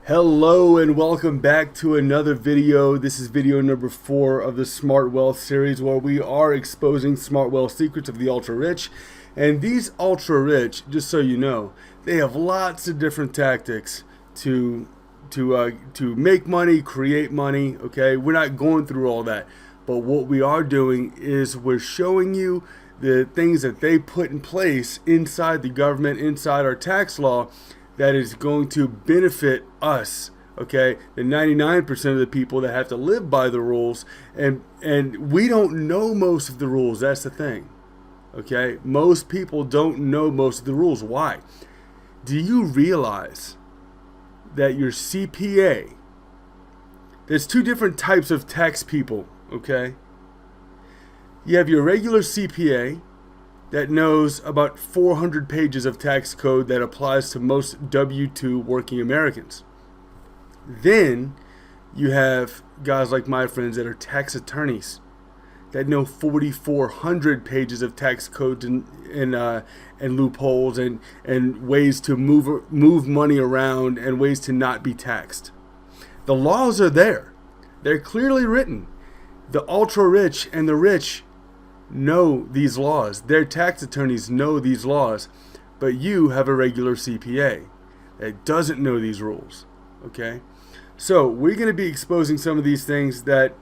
Hello and welcome back to another video. This is video number 4 of the Smart Wealth series, where we are exposing smart wealth secrets of the ultra rich. And these ultra rich, just so you know, they have lots of different tactics to make money, create money. Okay, we're not going through all that, but what we are doing is we're showing you the things that they put in place inside the government, inside our tax law, that is going to benefit us, okay? The 99% of the people that have to live by the rules, and we don't know most of the rules. That's the thing, okay? Most people don't know most of the rules. Why? Do you realize that your CPA, there's two different types of tax people, okay? You have your regular CPA that knows about 400 pages of tax code that applies to most W-2 working Americans. Then you have guys like my friends that are tax attorneys that know 4,400 pages of tax codes and loopholes and ways to move money around and ways to not be taxed. The laws are there. They're clearly written. The ultra rich and the rich know these laws. Their tax attorneys know these laws, but you have a regular CPA that doesn't know these rules. Okay, so we're going to be exposing some of these things that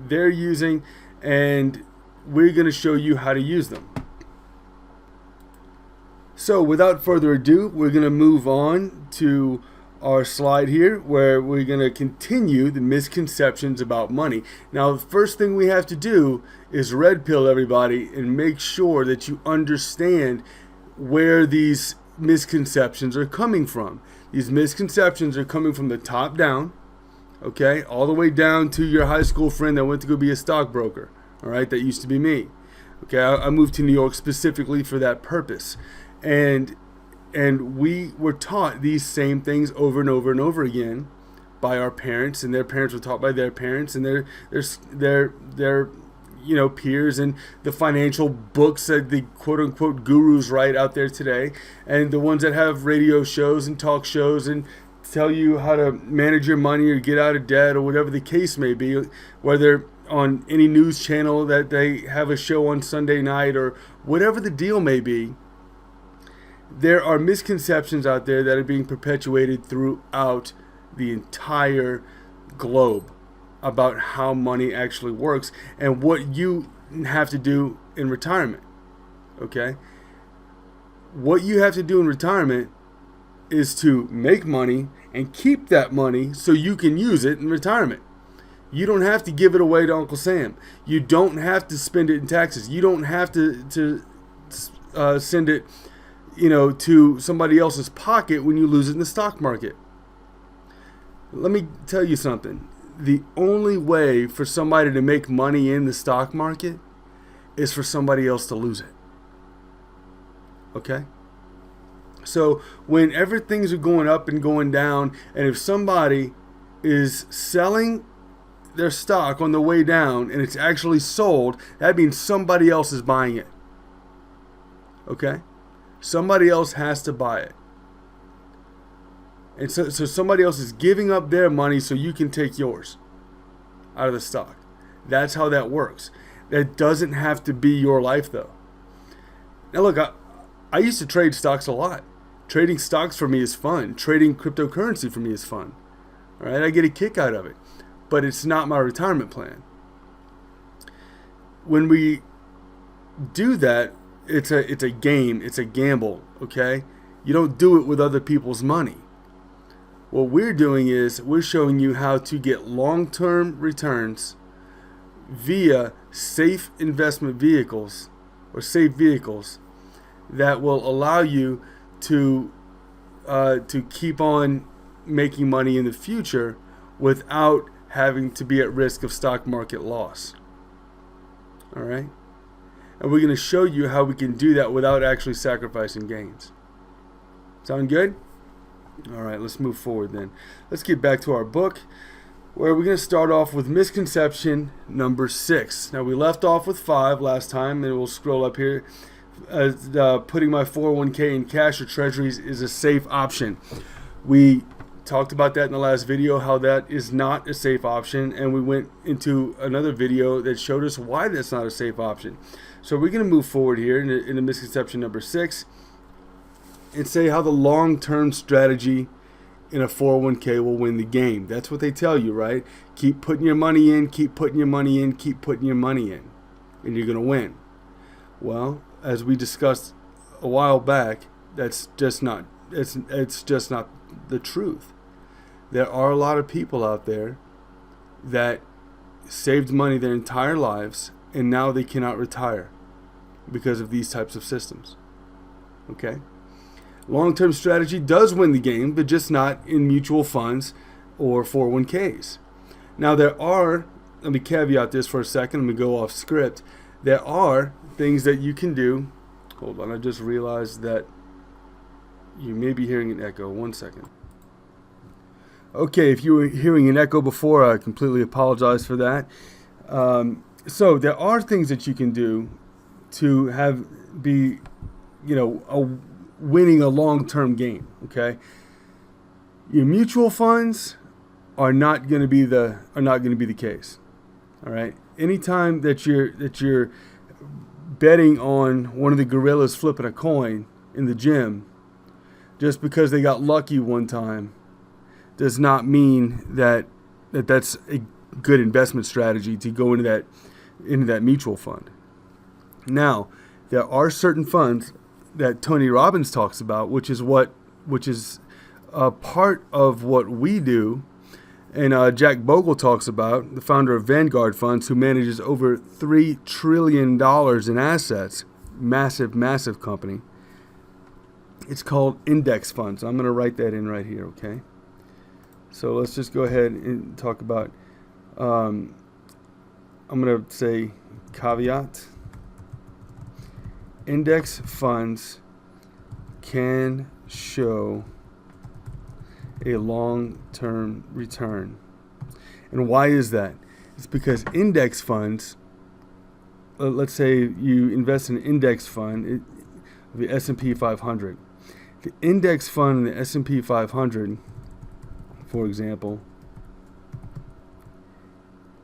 they're using, and we're going to show you how to use them. So without further ado, we're going to move on to our slide here, where we're going to continue the misconceptions about money. Now, the first thing we have to do is red pill everybody and make sure that you understand where these misconceptions are coming from. These misconceptions are coming from the top down, okay, all the way down to your high school friend that went to go be a stockbroker. All right, that used to be me. Okay, I moved to New York specifically for that purpose, and we were taught these same things over and over and over again by our parents, and their parents were taught by their parents, and their peers, and the financial books that the quote unquote gurus write out there today, and the ones that have radio shows and talk shows and tell you how to manage your money or get out of debt or whatever the case may be, whether on any news channel that they have a show on Sunday night or whatever the deal may be. There are misconceptions out there that are being perpetuated throughout the entire globe about how money actually works and what you have to do in retirement. Okay? What you have to do in retirement is to make money and keep that money so you can use it in retirement. You don't have to give it away to Uncle Sam. You don't have to spend it in taxes. You don't have to send it to somebody else's pocket when you lose it in the stock market. Let me tell you something. The only way for somebody to make money in the stock market is for somebody else to lose it. Okay? So whenever things are going up and going down, and if somebody is selling their stock on the way down and it's actually sold, that means somebody else is buying it. Okay? Somebody else has to buy it. And so somebody else is giving up their money so you can take yours out of the stock. That's how that works. That doesn't have to be your life, though. Now, look, I used to trade stocks a lot. Trading stocks for me is fun. Trading cryptocurrency for me is fun. All right, I get a kick out of it. But it's not my retirement plan. When we do that, it's a game, it's a gamble, okay? You don't do it with other people's money. What we're doing is we're showing you how to get long-term returns via safe investment vehicles or safe vehicles that will allow you to keep on making money in the future without having to be at risk of stock market loss. All right? And we're going to show you how we can do that without actually sacrificing gains. Sound good? All right, let's move forward then. Let's get back to our book, where we're going to start off with misconception number 6. Now, we left off with 5 last time, and we'll scroll up here. Putting my 401k in cash or treasuries is a safe option. We talked about that in the last video, how that is not a safe option, and we went into another video that showed us why that's not a safe option. So we're going to move forward here in the misconception number 6 and say how the long-term strategy in a 401k will win the game. That's what they tell you, right? Keep putting your money in, keep putting your money in, keep putting your money in, and you're going to win. Well, as we discussed a while back, that's just not it's just not the truth. There are a lot of people out there that saved money their entire lives and now they cannot retire because of these types of systems. Okay? Long-term strategy does win the game, but just not in mutual funds or 401ks. Now let me caveat this for a second, let me go off script. There are things that you can do. Hold on, I just realized that you may be hearing an echo. 1 second. Okay, if you were hearing an echo before, I completely apologize for that. So there are things that you can do to be winning a long-term game. Okay, your mutual funds are not going to be the case. All right, anytime that you're betting on one of the gorillas flipping a coin in the gym, just because they got lucky one time, does not mean that's a good investment strategy to go into that mutual fund. Now, there are certain funds that Tony Robbins talks about, which is a part of what we do, and Jack Bogle talks about, the founder of Vanguard Funds, who manages over $3 trillion in assets, massive company. It's called index funds. I'm going to write that in right here, okay? So let's just go ahead and talk about, I'm going to say caveat. Index funds can show a long-term return. And why is that? It's because index funds, let's say you invest in an index fund, the S&P 500. The index fund in the S&P 500, for example,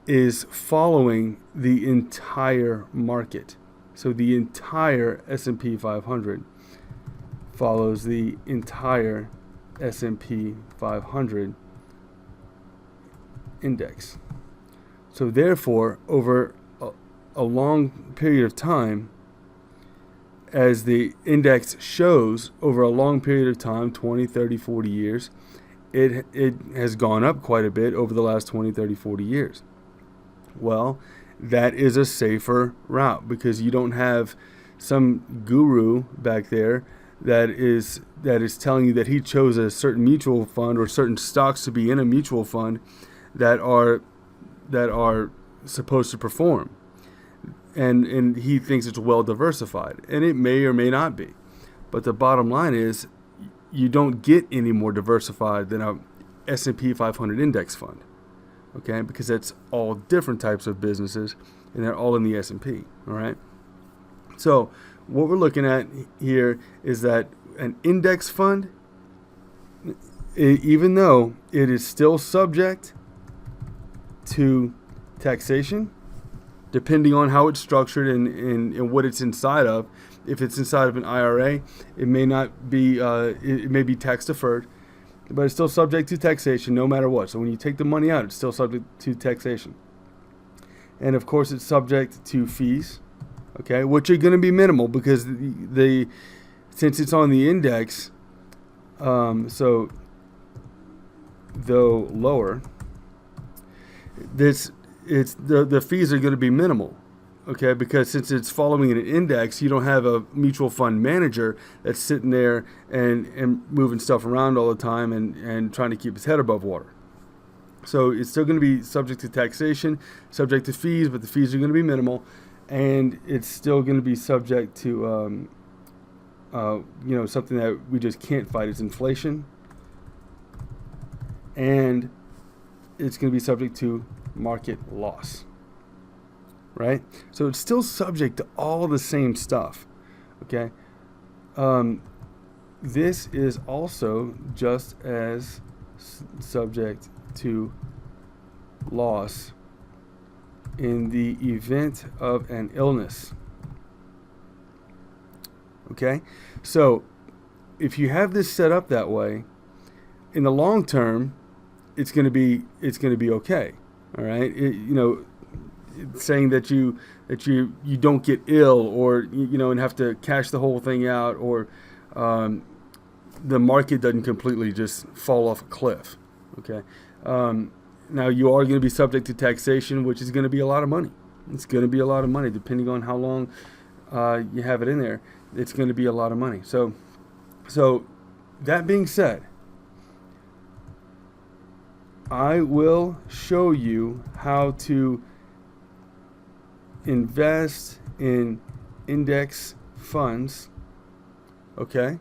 is following the entire market. So the entire S&P 500 follows the entire S&P 500 index. So therefore, over a long period of time, as the index shows over a long period of time, 20, 30, 40 years, it has gone up quite a bit over the last 20, 30, 40 years. Well, that is a safer route because you don't have some guru back there that is telling you that he chose a certain mutual fund or certain stocks to be in a mutual fund that are supposed to perform. And he thinks it's well diversified, and it may or may not be. But the bottom line is you don't get any more diversified than a S&P 500 index fund, okay? Because that's all different types of businesses, and they're all in the S&P, all right? So what we're looking at here is that an index fund, even though it is still subject to taxation, depending on how it's structured and what it's inside of. If it's inside of an IRA, it may not be, it may be tax deferred, but it's still subject to taxation no matter what. So when you take the money out, it's still subject to taxation. And of course, it's subject to fees, okay, which are going to be minimal because since it's on the index, so though lower, the fees are going to be minimal, okay? Because since it's following an index, you don't have a mutual fund manager that's sitting there and moving stuff around all the time and trying to keep his head above water. So it's still going to be subject to taxation, subject to fees, but the fees are going to be minimal, and it's still going to be subject to something that we just can't fight is inflation, and it's going to be subject to market loss, right? So it's still subject to all the same stuff, okay? This is also just as subject to loss in the event of an illness. Okay? So, if you have this set up that way, in the long term, it's going to be okay. All right? Saying that you don't get ill, or and have to cash the whole thing out, or the market doesn't completely just fall off a cliff. Okay? Now you are going to be subject to taxation, which is going to be a lot of money. It's going to be a lot of money depending on how long you have it in there. It's going to be a lot of money. So that being said, I will show you how to invest in index funds, okay,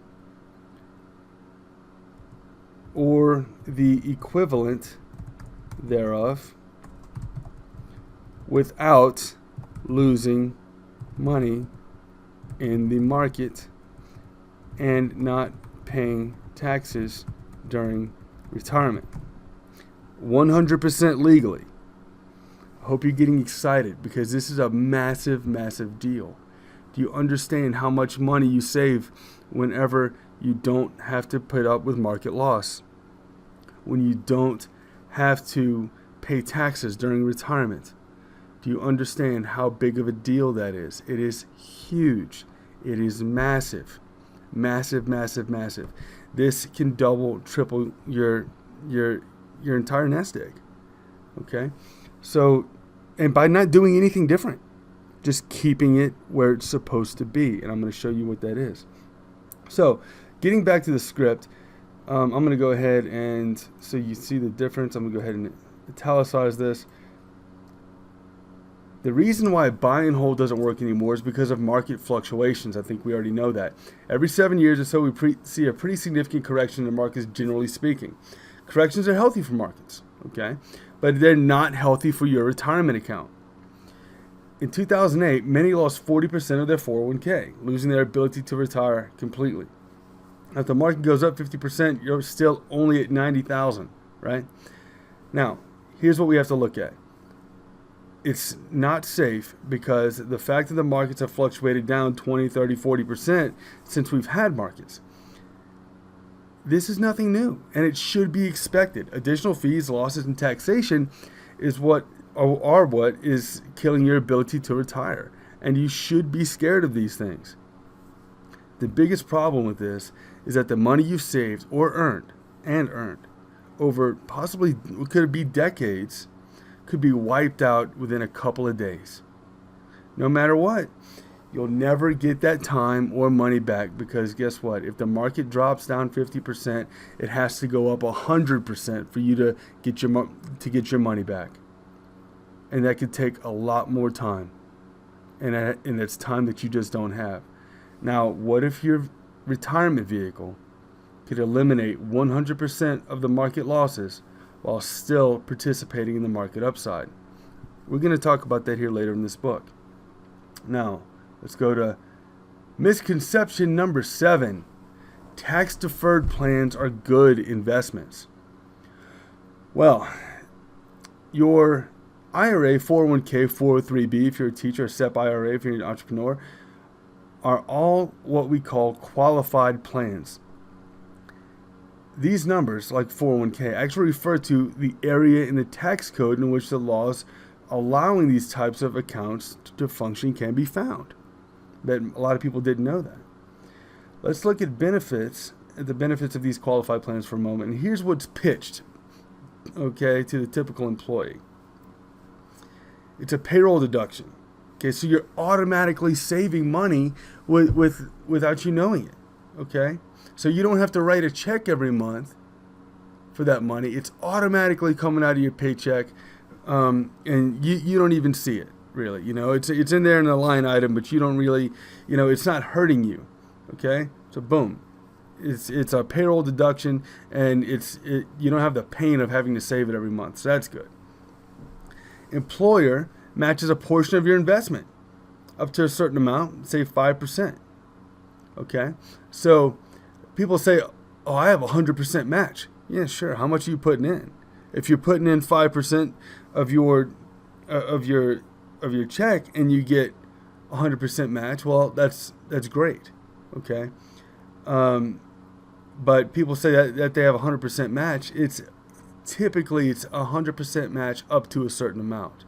or the equivalent thereof, without losing money in the market and not paying taxes during retirement. 100% legally. I hope you're getting excited, because this is a massive, massive deal. Do you understand how much money you save whenever you don't have to put up with market loss? When you don't have to pay taxes during retirement? Do you understand how big of a deal that is? It is huge. It is massive. Massive, massive, massive. This can double, triple your entire nest egg. Okay? So, and by not doing anything different, just keeping it where it's supposed to be. And I'm going to show you what that is. So, getting back to the script, I'm going to go ahead and, so you see the difference, I'm going to go ahead and italicize this. The reason why buy and hold doesn't work anymore is because of market fluctuations. I think we already know that. Every 7 years or so, we see a pretty significant correction in the markets, generally speaking. Corrections are healthy for markets, okay? But they're not healthy for your retirement account. In 2008, many lost 40% of their 401k, losing their ability to retire completely. If the market goes up 50%, you're still only at 90,000, right? Now, here's what we have to look at. It's not safe, because the fact that the markets have fluctuated down 20, 30, 40% since we've had markets. This is nothing new, and it should be expected. Additional fees, losses, and taxation is what is killing your ability to retire, and you should be scared of these things. The biggest problem with this is that the money you've saved or earned over possibly could be decades could be wiped out within a couple of days. No matter what, you'll never get that time or money back, because guess what? If the market drops down 50%, it has to go up 100% for you to get your money back. And that could take a lot more time. And it's time that you just don't have. Now, what if your retirement vehicle could eliminate 100% of the market losses while still participating in the market upside? We're going to talk about that here later in this book. Now, let's go to misconception number 7. Tax-deferred plans are good investments. Well, your IRA, 401k, 403b, if you're a teacher, or SEP IRA, if you're an entrepreneur, are all what we call qualified plans. These numbers, like 401k, actually refer to the area in the tax code in which the laws allowing these types of accounts to function can be found. But a lot of people didn't know that. Let's look at the benefits of these qualified plans for a moment. And here's what's pitched, okay, to the typical employee. It's a payroll deduction. Okay, so you're automatically saving money without you knowing it. Okay, so you don't have to write a check every month for that money. It's automatically coming out of your paycheck, and you don't even see it, really. It's in there in a line item, but you don't really, it's not hurting you. Okay, so boom, it's a payroll deduction, and you don't have the pain of having to save it every month. So that's good. Employer matches a portion of your investment up to a certain amount, say 5%. Okay, so people say, "Oh, I have a 100% match." Yeah, sure. How much are you putting in? If you're putting in 5% of your of your of your check and you get 100% match, well, that's great. Okay. Um, but people say that they have 100% match. It's typically it's 100% match up to a certain amount.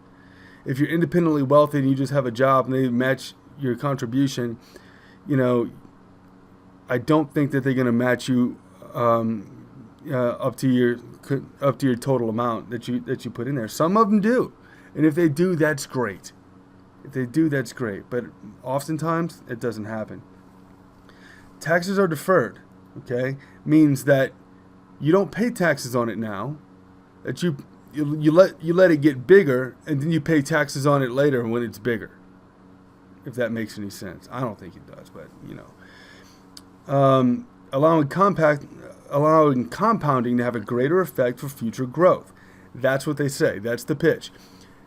If you're independently wealthy and you just have a job and they match your contribution, you know, I don't think that they're going to match you up to your total amount that you put in there. Some of them do, and if they do, that's great. If they do, that's great. But oftentimes, it doesn't happen. Taxes are deferred. Okay, means that you don't pay taxes on it now. That you let it get bigger, and then you pay taxes on it later when it's bigger. If that makes any sense, I don't think it does, but you know, allowing compounding to have a greater effect for future growth. That's what they say. That's the pitch.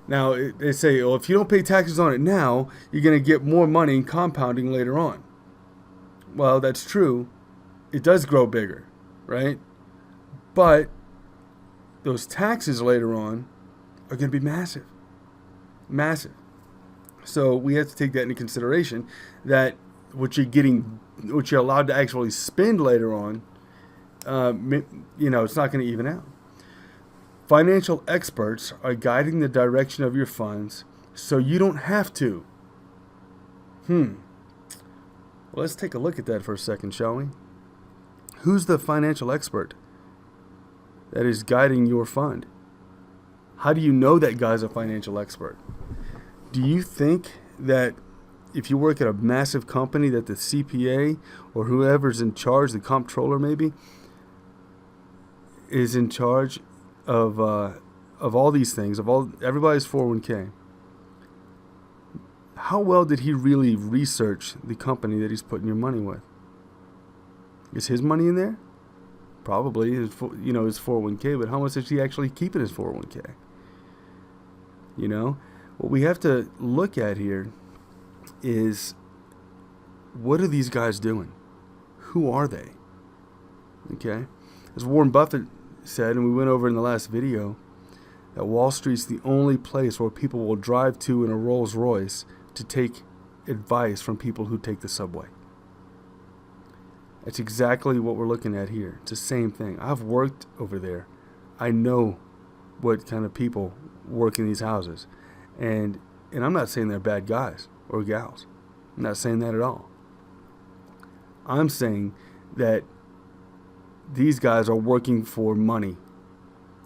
Now they say, well, if you don't pay taxes on it now, you're going to get more money in compounding later on. Well, that's true. It does grow bigger, right? But those taxes later on are going to be massive. Massive. So we have to take that into consideration, that what you're allowed to actually spend later on, it's not going to even out. Financial experts are guiding the direction of your funds so you don't have to. Well, let's take a look at that for a second, shall we? Who's the financial expert that is guiding your fund? How do you know that guy's a financial expert? Do you think that if you work at a massive company that the CPA or whoever's in charge, the comptroller maybe, is in charge of all these things, of everybody's 401k? How well did he really research the company that he's putting your money with? Is his money in there? Probably his 401k, but how much is he actually keeping his 401k? What we have to look at here is, what are these guys doing? Who are they? Okay? As Warren Buffett said, and we went over in the last video, that Wall Street's the only place where people will drive to in a Rolls Royce to take advice from people who take the subway. That's exactly what we're looking at here. It's the same thing. I've worked over there. I know what kind of people work in these houses. And I'm not saying they're bad guys or gals. I'm not saying that at all. I'm saying that these guys are working for money.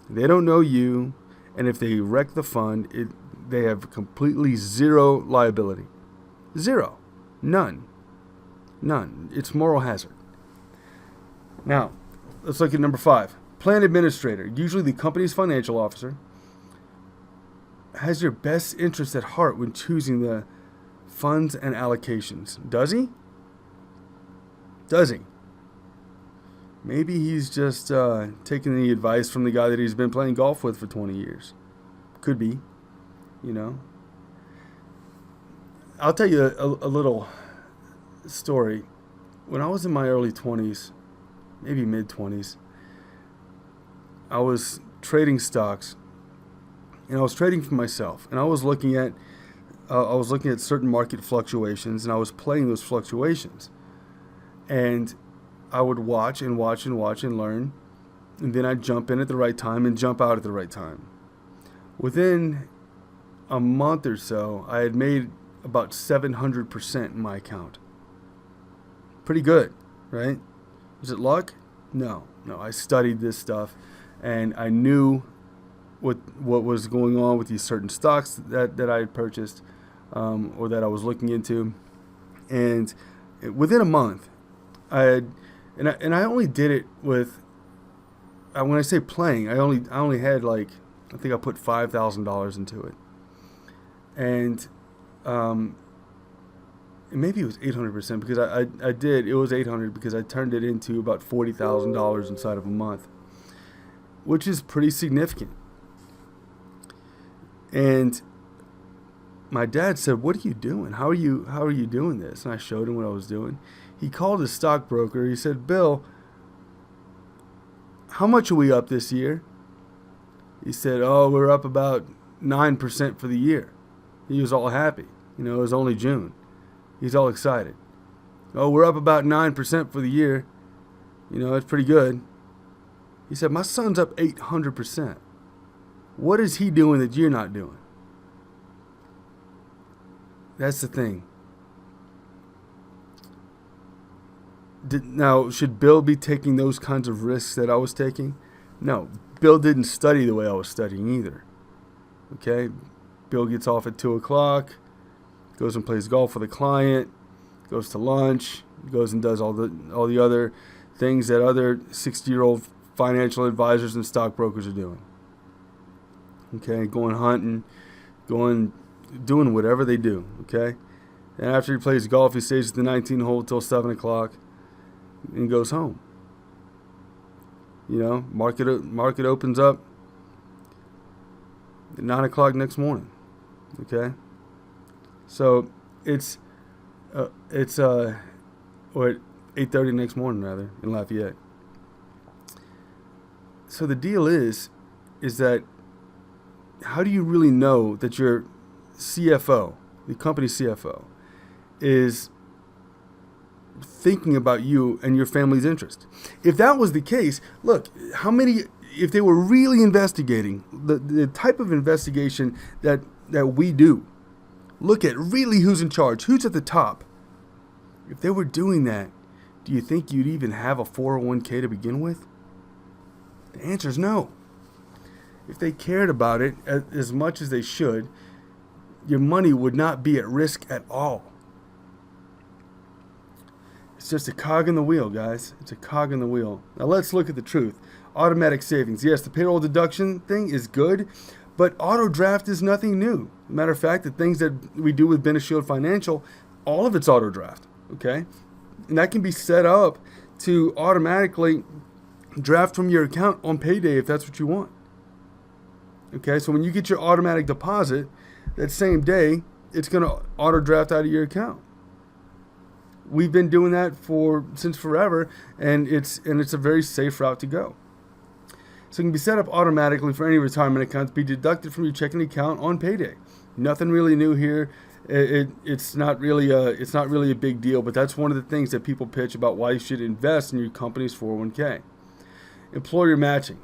They don't know you, and if they wreck the fund, they have completely zero liability. Zero. None. It's moral hazard. Now, let's look at number 5. Plan administrator, usually the company's financial officer, has your best interest at heart when choosing the funds and allocations. Does he? Maybe he's just taking the advice from the guy that he's been playing golf with for 20 years. Could be, I'll tell you a little story. When I was in my early 20s, maybe mid-20s, I was trading stocks, and I was trading for myself, and I was looking at certain market fluctuations, and I was playing those fluctuations, and I would watch and learn, and then I'd jump in at the right time and jump out at the right time. Within a month or so, I had made about 700% in my account. Pretty good, right? Was it luck? No. I studied this stuff, and I knew what was going on with these certain stocks that I had purchased or that I was looking into. And within a month, I only did it with, when I say playing, I only had I think I put $5,000 into it. And maybe it was 800% because it was 800 because I turned it into about $40,000 inside of a month, which is pretty significant. And my dad said, "What are you doing? How are you doing this?" And I showed him what I was doing. He called his stockbroker. He said, "Bill, how much are we up this year? He said, oh, we're up about 9% for the year. He was all happy. It was only June. He's all excited. Oh, we're up about 9% for the year. It's pretty good. He said, my son's up 800%. What is he doing that you're not doing? That's the thing. Now, should Bill be taking those kinds of risks that I was taking? No, Bill didn't study the way I was studying either. Okay? Bill gets off at 2 o'clock, goes and plays golf with a client, goes to lunch, goes and does all the other things that other 60-year-old financial advisors and stockbrokers are doing. Okay? Going hunting, doing whatever they do. Okay? And after he plays golf, he stays at the 19th hole till 7 o'clock and goes home. Market opens up at 9 o'clock next morning. Okay? So it's or at 8:30 next morning rather in Lafayette. So the deal is that how do you really know that your CFO, the company CFO, is thinking about you and your family's interest? If that was the case, look, if they were really investigating the type of investigation that we do, look at really who's in charge, who's at the top. If they were doing that, do you think you'd even have a 401k to begin with? The answer is no. If they cared about it as much as they should, your money would not be at risk at all. It's just a cog in the wheel, guys. It's a cog in the wheel. Now let's look at the truth. Automatic savings. Yes, the payroll deduction thing is good, but auto draft is nothing new. Matter of fact, the things that we do with BeneShield Financial, all of it's auto draft. Okay? And that can be set up to automatically draft from your account on payday if that's what you want. Okay? So when you get your automatic deposit, that same day, it's going to auto draft out of your account. We've been doing that since forever, and it's a very safe route to go. So it can be set up automatically for any retirement accounts, be deducted from your checking account on payday. Nothing really new here. It's not really a big deal, but that's one of the things that people pitch about why you should invest in your company's 401k. Employer matching.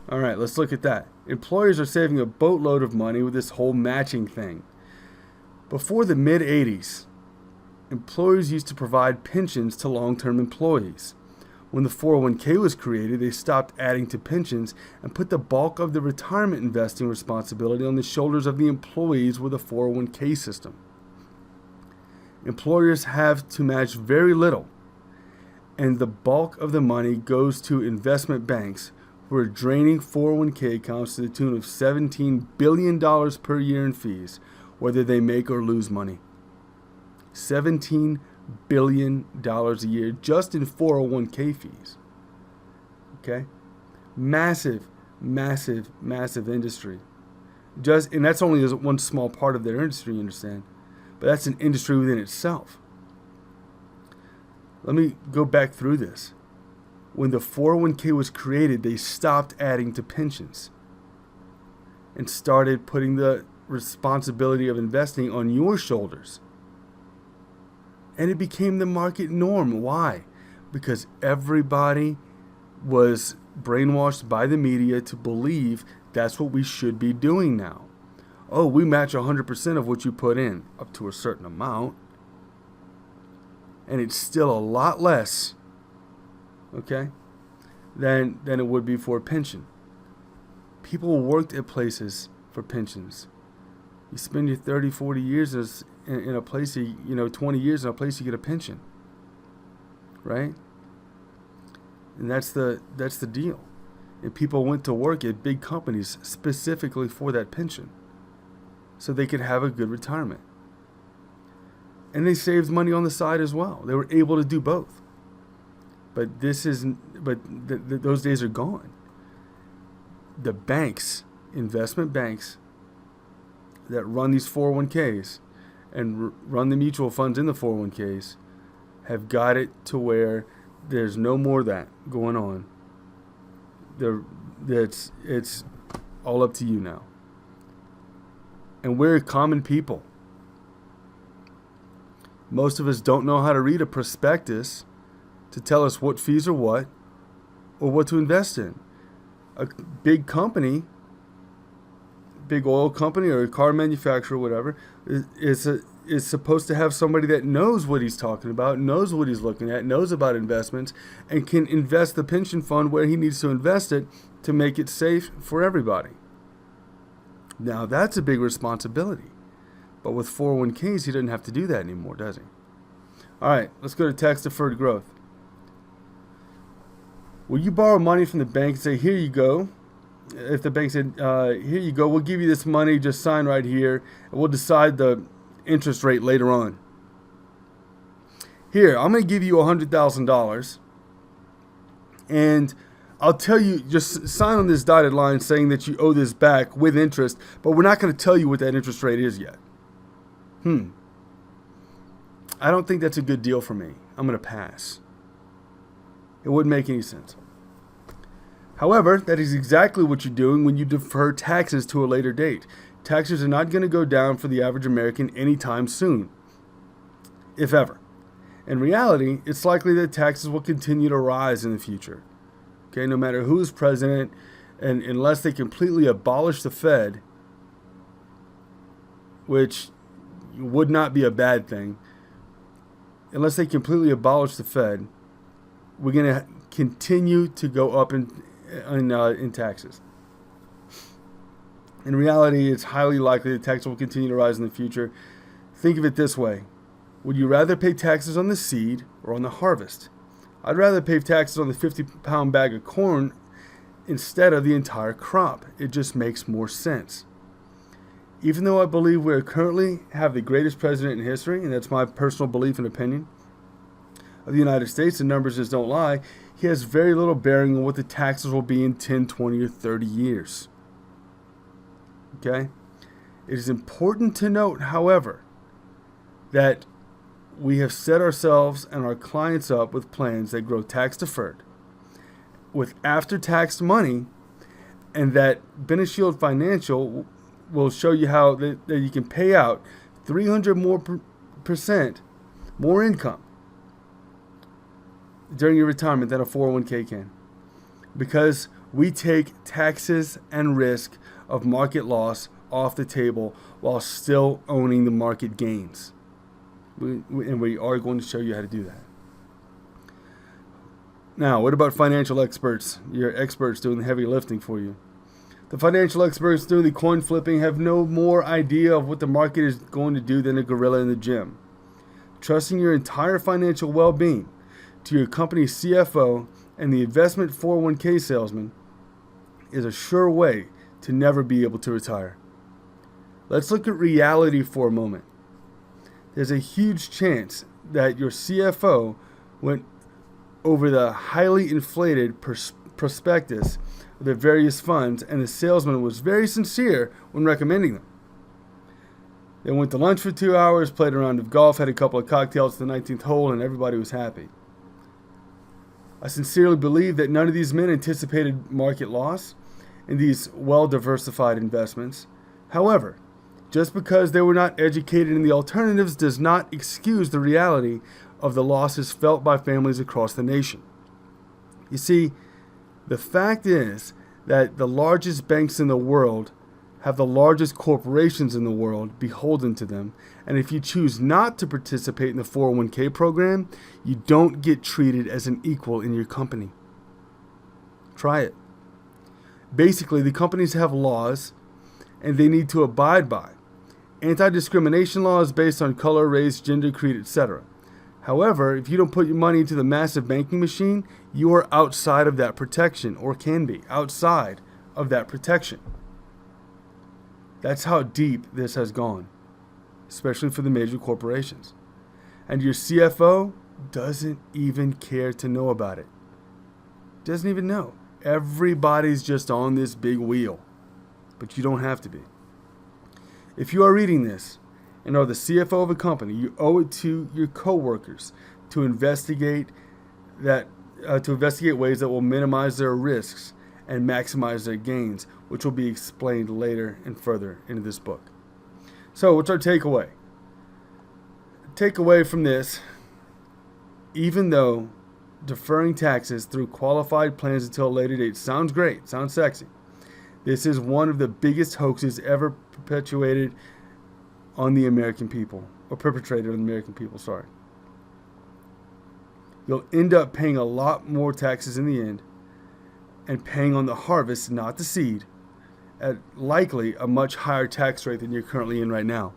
All right, let's look at that. Employers are saving a boatload of money with this whole matching thing. Before the mid-'80s, employers used to provide pensions to long-term employees. When the 401k was created, they stopped adding to pensions and put the bulk of the retirement investing responsibility on the shoulders of the employees with a 401k system. Employers have to match very little, and the bulk of the money goes to investment banks who are draining 401k accounts to the tune of $17 billion per year in fees, whether they make or lose money. $17 billion a year just in 401k fees. Okay? Massive, massive, massive industry. And that's only one small part of their industry, you understand? But that's an industry within itself. Let me go back through this. When the 401k was created, they stopped adding to pensions and started putting the responsibility of investing on your shoulders. And it became the market norm. Why? Because everybody was brainwashed by the media to believe that's what we should be doing now. Oh, we match 100% of what you put in, up to a certain amount. And it's still a lot less, okay, than it would be for a pension. People worked at places for pensions. You spend your 30, 40 years in a place, 20 years in a place you get a pension, right? And that's the deal. And people went to work at big companies specifically for that pension, so they could have a good retirement. And they saved money on the side as well. They were able to do both. But those days are gone. The banks, investment banks that run these 401ks and run the mutual funds in the 401ks have got it to where there's no more of that going on. it's all up to you now. And we're common people. Most of us don't know how to read a prospectus to tell us what fees are what or what to invest in. A big company, big oil company or a car manufacturer or whatever, is supposed to have somebody that knows what he's talking about, knows what he's looking at, knows about investments, and can invest the pension fund where he needs to invest it to make it safe for everybody. Now, that's a big responsibility. But with 401ks, he doesn't have to do that anymore, does he? All right, let's go to tax-deferred growth. Will you borrow money from the bank and say, here you go? If the bank said, here you go, we'll give you this money, just sign right here, and we'll decide the interest rate later on. Here, I'm going to give you $100,000, and I'll tell you, just sign on this dotted line saying that you owe this back with interest, but we're not going to tell you what that interest rate is yet. I don't think that's a good deal for me. I'm going to pass. It wouldn't make any sense. However, that is exactly what you're doing when you defer taxes to a later date. Taxes are not going to go down for the average American anytime soon, if ever. In reality, it's likely that taxes will continue to rise in the future. Okay, no matter who's president, and unless they completely abolish the Fed, which would not be a bad thing, unless they completely abolish the Fed, we're going to continue to go up in taxes. In reality, it's highly likely that taxes will continue to rise in the future. Think of it this way. Would you rather pay taxes on the seed or on the harvest? I'd rather pay taxes on the 50-pound bag of corn instead of the entire crop. It just makes more sense. Even though I believe we currently have the greatest president in history, and that's my personal belief and opinion, of the United States, the numbers just don't lie, he has very little bearing on what the taxes will be in 10, 20, or 30 years. Okay? It is important to note, however, that we have set ourselves and our clients up with plans that grow tax deferred with after-tax money, and that BeneShield Financial will show you how that you can pay out 300% more income during your retirement than a 401k can, because we take taxes and risk of market loss off the table while still owning the market gains. We are going to show you how to do that. Now, what about financial experts? Your experts doing the heavy lifting for you. The financial experts doing the coin flipping have no more idea of what the market is going to do than a gorilla in the gym. Trusting your entire financial well-being to your company's CFO and the investment 401k salesman is a sure way to never be able to retire. Let's look at reality for a moment. There's a huge chance that your CFO went over the highly inflated prospectus of the various funds, and the salesman was very sincere when recommending them. They went to lunch for 2 hours, played a round of golf, had a couple of cocktails at the 19th hole, and everybody was happy. I sincerely believe that none of these men anticipated market loss in these well-diversified investments. However, just because they were not educated in the alternatives does not excuse the reality of the losses felt by families across the nation. You see, the fact is that the largest banks in the world have the largest corporations in the world beholden to them, and if you choose not to participate in the 401k program, you don't get treated as an equal in your company. Try it. Basically, the companies have laws, and they need to abide by anti-discrimination laws based on color, race, gender, creed, etc. However, if you don't put your money into the massive banking machine, you are outside of that protection, or can be outside of that protection. That's how deep this has gone, especially for the major corporations. And your CFO doesn't even care to know about it. Doesn't even know. Everybody's just on this big wheel, but you don't have to be. If you are reading this and are the CFO of a company, you owe it to your coworkers to investigate ways that will minimize their risks and maximize their gains, which will be explained later and further into this book. So, what's our takeaway? Takeaway from this, even though deferring taxes through qualified plans until a later date sounds great, sounds sexy, this is one of the biggest hoaxes ever perpetuated on the American people, or perpetrated on the American people, sorry. You'll end up paying a lot more taxes in the end, and paying on the harvest, not the seed, at likely a much higher tax rate than you're currently in right now.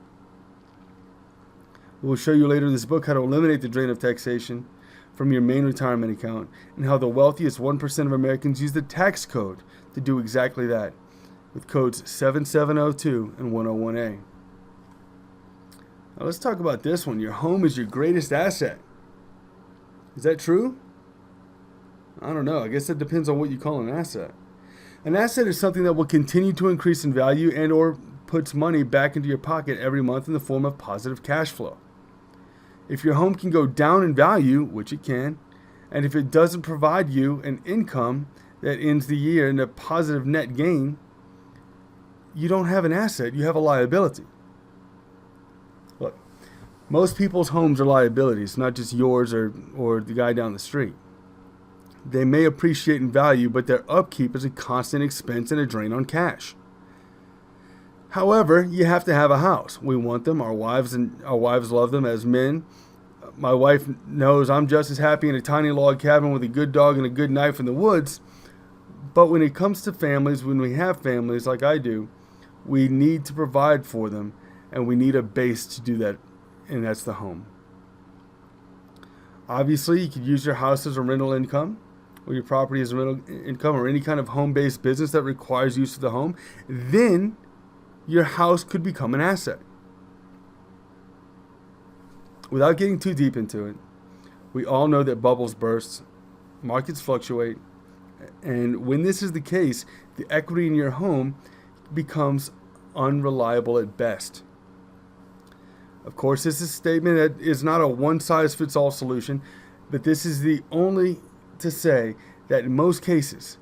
We'll show you later in this book how to eliminate the drain of taxation from your main retirement account, and how the wealthiest 1% of Americans use the tax code to do exactly that, with codes 7702 and 101A. Now let's talk about this one. Your home is your greatest asset. Is that true? I don't know. I guess it depends on what you call an asset. An asset is something that will continue to increase in value and or puts money back into your pocket every month in the form of positive cash flow. If your home can go down in value, which it can, and if it doesn't provide you an income that ends the year in a positive net gain, you don't have an asset, you have a liability. Look, most people's homes are liabilities, not just yours or the guy down the street. They may appreciate in value, but their upkeep is a constant expense and a drain on cash. However, you have to have a house. We want them. Our wives love them as men. My wife knows I'm just as happy in a tiny log cabin with a good dog and a good knife in the woods. But when it comes to families, when we have families like I do, we need to provide for them, and we need a base to do that, and that's the home. Obviously, you could use your house as a rental income, or your property as a rental income, or any kind of home-based business that requires use of the home. Then your house could become an asset. Without getting too deep into it, we all know that bubbles burst, markets fluctuate, and when this is the case, the equity in your home becomes unreliable at best. Of course, this is a statement that is not a one-size-fits-all solution, but this is the only to say that in most cases,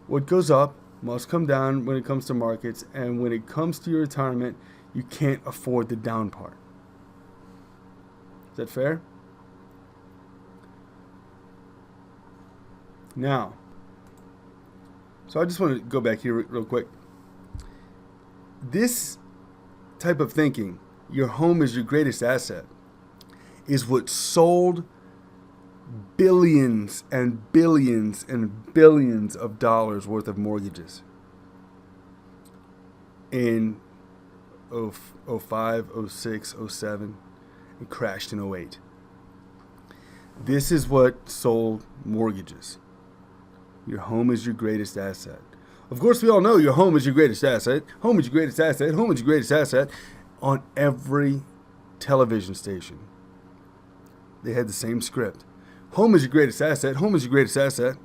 what goes up must come down when it comes to markets, and when it comes to your retirement, you can't afford the down part. Is that fair? Now, so I just want to go back here real quick. This type of thinking, your home is your greatest asset, is what sold billions and billions and billions of dollars worth of mortgages in 05, 06, 07, and crashed in 08. This is what sold mortgages. Your home is your greatest asset. Of course, we all know your home is your greatest asset. Home is your greatest asset. Home is your greatest asset. On every television station, they had the same script. Home is your greatest asset. Home is your greatest asset.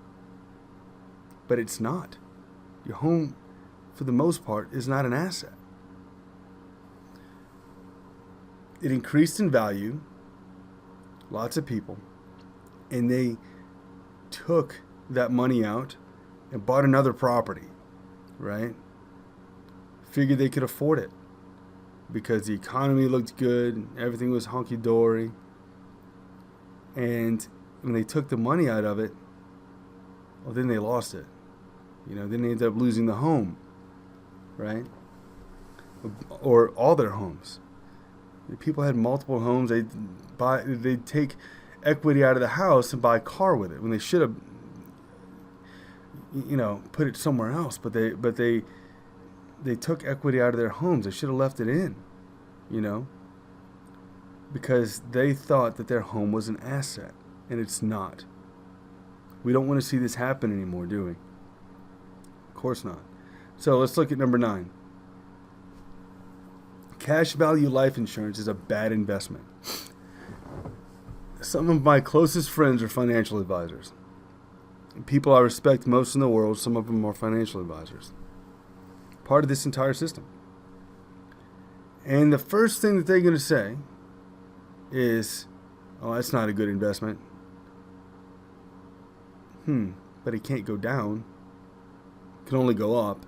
But it's not. Your home, for the most part, is not an asset. It increased in value, lots of people, and they took that money out and bought another property, right? Figured they could afford it because the economy looked good, everything was hunky-dory. And when they took the money out of it, well, then they lost it. Then they ended up losing the home, right? Or all their homes. People had multiple homes. They'd take equity out of the house and buy a car with it when they should have, put it somewhere else. But they took equity out of their homes. They should have left it in, because they thought that their home was an asset, and it's not. We don't want to see this happen anymore, do we? Of course not. So let's look at number 9. Cash value life insurance is a bad investment. Some of my closest friends are financial advisors. People I respect most in the world, some of them are financial advisors. Part of this entire system. And the first thing that they're going to say is, oh, that's not a good investment. But it can't go down. can only go up.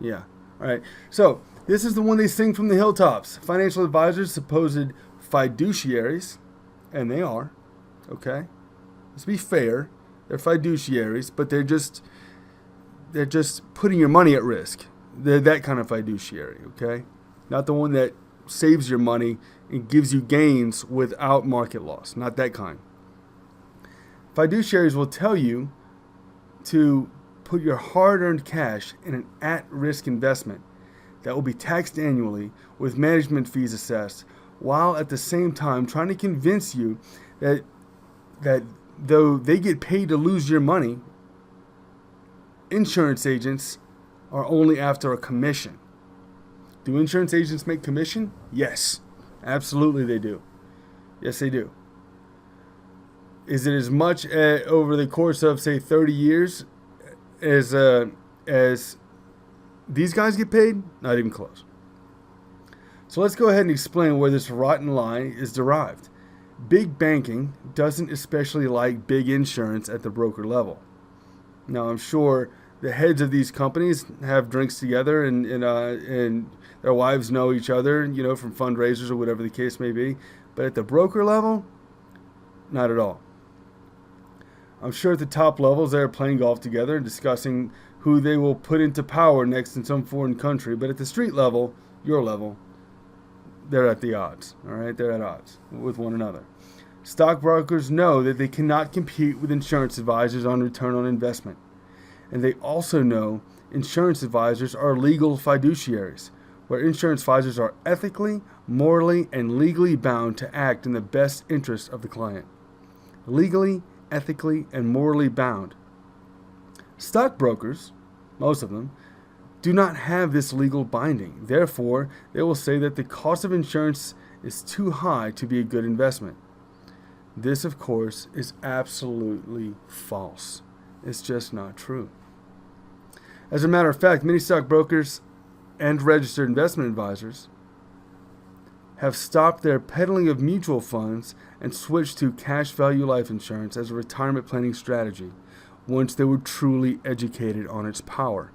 Yeah. All right. So this is the one they sing from the hilltops. Financial advisors, supposed fiduciaries, and they are. Okay. Let's be fair. They're fiduciaries, but they're just putting your money at risk. They're that kind of fiduciary. Okay. Not the one that saves your money and gives you gains without market loss. Not that kind. Fiduciaries will tell you to put your hard-earned cash in an at-risk investment that will be taxed annually with management fees assessed, while at the same time trying to convince you that though they get paid to lose your money, insurance agents are only after a commission. Do insurance agents make commission? Yes, absolutely they do. Yes, they do. Is it as much over the course of, say, 30 years as these guys get paid? Not even close. So let's go ahead and explain where this rotten lie is derived. Big banking doesn't especially like big insurance at the broker level. Now, I'm sure the heads of these companies have drinks together and their wives know each other, from fundraisers or whatever the case may be. But at the broker level, not at all. I'm sure at the top levels they're playing golf together and discussing who they will put into power next in some foreign country. But at the street level, your level, they're at the odds. All right, they're at odds with one another. Stockbrokers know that they cannot compete with insurance advisors on return on investment. And they also know insurance advisors are legal fiduciaries, where insurance advisors are ethically, morally, and legally bound to act in the best interest of the client. Legally, ethically, and morally bound. Stockbrokers, most of them, do not have this legal binding. Therefore, they will say that the cost of insurance is too high to be a good investment. This, of course, is absolutely false. It's just not true. As a matter of fact, many stockbrokers and registered investment advisors have stopped their peddling of mutual funds and switched to cash value life insurance as a retirement planning strategy once they were truly educated on its power.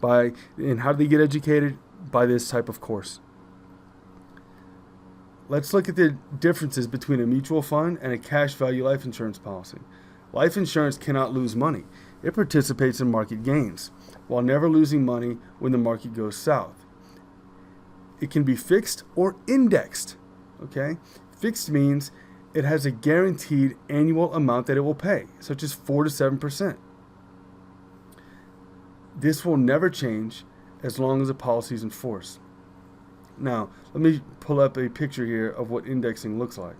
And how do they get educated? By this type of course. Let's look at the differences between a mutual fund and a cash value life insurance policy. Life insurance cannot lose money. It participates in market gains while never losing money when the market goes south. It can be fixed or indexed. Okay? Fixed means it has a guaranteed annual amount that it will pay, such as 4 to 7%. This will never change as long as the policy is in force. Now, let me pull up a picture here of what indexing looks like.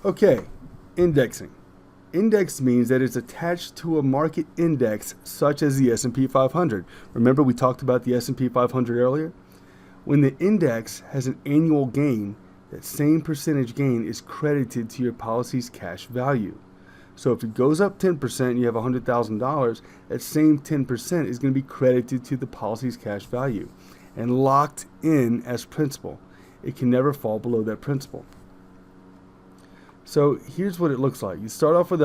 Okay, indexing. Index means that it's attached to a market index such as the S&P 500. Remember we talked about the S&P 500 earlier? When the index has an annual gain, that same percentage gain is credited to your policy's cash value. So if it goes up 10% and you have $100,000, that same 10% is going to be credited to the policy's cash value and locked in as principal. It can never fall below that principal. So here's what it looks like. You start off with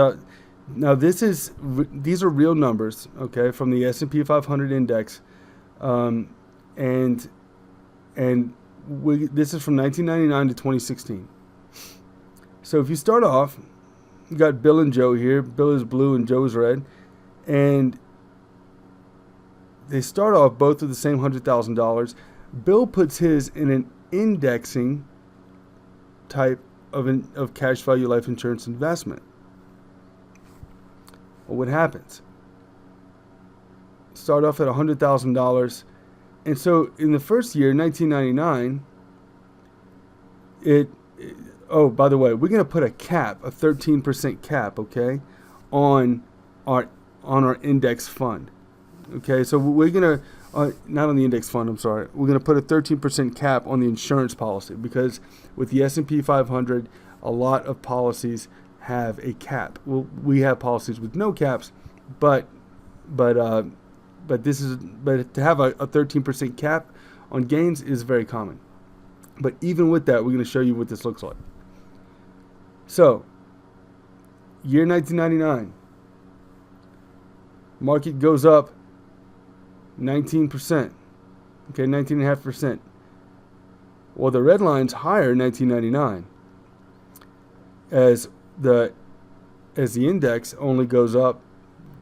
now these are real numbers, okay, from the S&P 500 index, this is from 1999 to 2016. So if you start off, you got Bill and Joe here. Bill is blue and Joe is red, and they start off both with the same $100,000. Bill puts his in an indexing type of cash value life insurance investment. Well, what happens? Start off at $100,000, and so in the first year, 1999, oh, by the way, we're going to put a 13% cap, okay, on our index fund. Okay, so we're going to, not on the index fund, I'm sorry. We're going to put a 13% cap on the insurance policy because with the S&P 500, a lot of policies have a cap. Well, we have policies with no caps, but to have a 13% cap on gains is very common. But even with that, we're going to show you what this looks like. So, year 1999. Market goes up 19%. Okay, 19.5%. Well, the red line's higher in 1999 as the index only goes up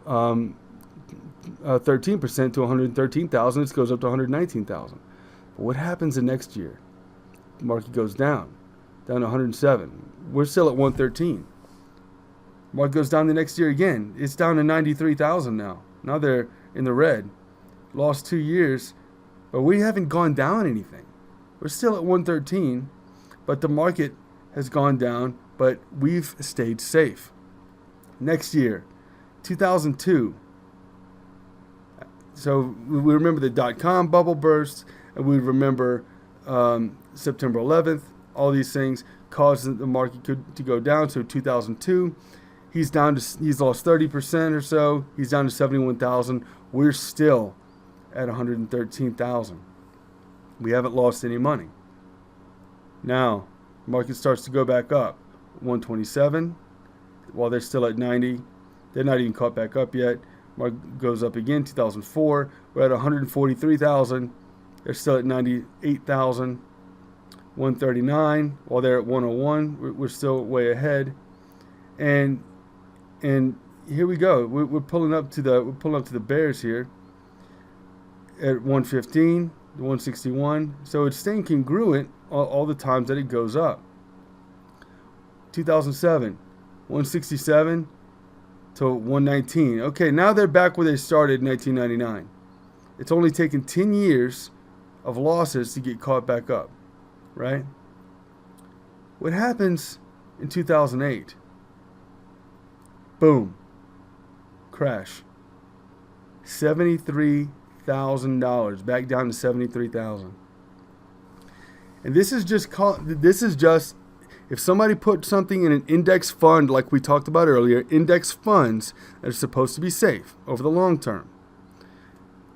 13% to 113,000. It goes up to 119,000. But what happens the next year? The market goes down to 107. We're still at 113. Market goes down the next year again. It's down to 93,000 now. Now they're in the red. Lost 2 years, but we haven't gone down anything. We're still at 113, but the market has gone down, but we've stayed safe. Next year, 2002. So we remember the dot-com bubble burst, and we remember September 11th. All these things caused the market to go down. So 2002, he's lost 30% or so. He's down to 71,000. We're still at 113,000. We haven't lost any money. Now, market starts to go back up. 127. While they're still at 90, they're not even caught back up yet. Market goes up again. 2004, we're at 143,000. They're still at 98,000. 139. While they're at 101, we're still way ahead. And here we go. We're pulling up to the bears here at 115, 161. So it's staying congruent all the times that it goes up. 2007, 167 to 119. Okay, now they're back where they started in 1999. It's only taken 10 years of losses to get caught back up, right? What happens in 2008? Boom. Crash. $73,000, back down to 73,000. And this is just if somebody put something in an index fund like we talked about earlier, index funds that are supposed to be safe over the long term.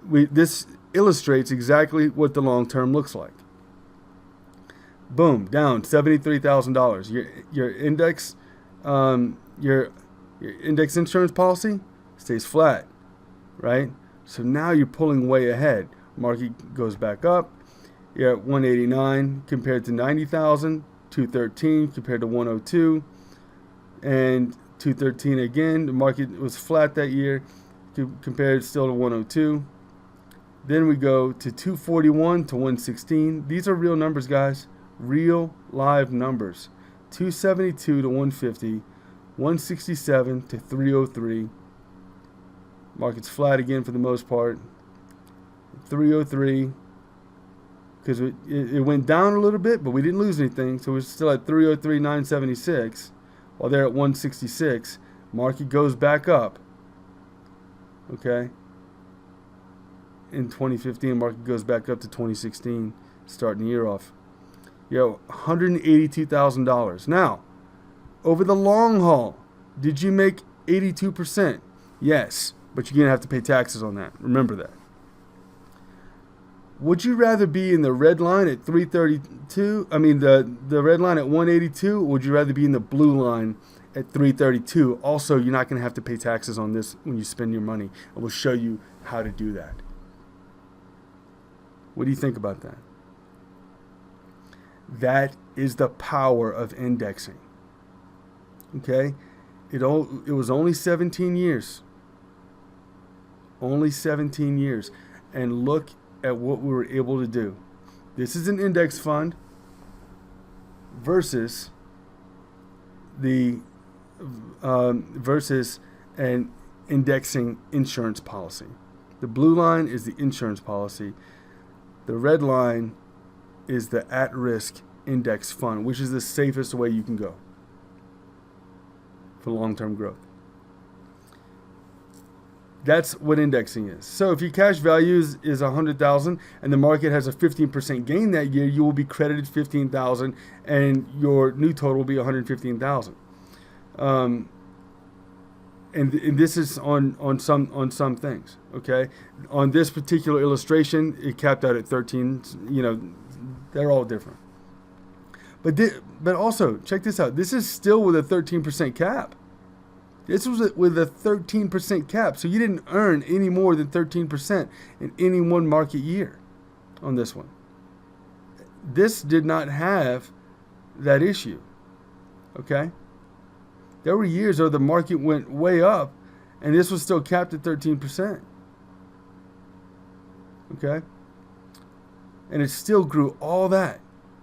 This illustrates exactly what the long term looks like. Boom, down $73,000. Your index your index insurance policy stays flat, right? So now you're pulling way ahead. Market goes back up. You're at 189 compared to 90,000, 213 compared to 102, and 213 again. The market was flat that year compared still to 102. Then we go to 241 to 116. These are real numbers, guys. Real live numbers. 272 to 150, 167 to 303. Market's flat again for the most part. 303, because it went down a little bit, but we didn't lose anything, so we're still at 303,976. While they're at 166, market goes back up. Okay. In 2015, market goes back up to 2016, starting the year off. $182,000. Now, over the long haul, did you make 82%? Yes, but you're going to have to pay taxes on that. Remember that. Would you rather be in the red line at 332? I mean, the red line at 182, or would you rather be in the blue line at 332? Also, you're not going to have to pay taxes on this when you spend your money. And we'll show you how to do that. What do you think about that? That is the power of indexing. Okay? It was only 17 years. Only 17 years. And look at what we were able to do. This is an index fund versus an indexing insurance policy. The blue line is the insurance policy. The red line is the at-risk index fund, which is the safest way you can go for long-term growth. That's what indexing is. So if your cash value is $100,000 and the market has a 15% gain that year, you will be credited $15,000 and your new total will be $115,000. And this is on some things. Okay, on this particular illustration, it capped out at 13. They're all different. But also check this out. This is still with a 13% cap. This was with a 13% cap, so you didn't earn any more than 13% in any one market year on this one. This did not have that issue, okay? There were years where the market went way up, and this was still capped at 13%, okay? And it still grew all that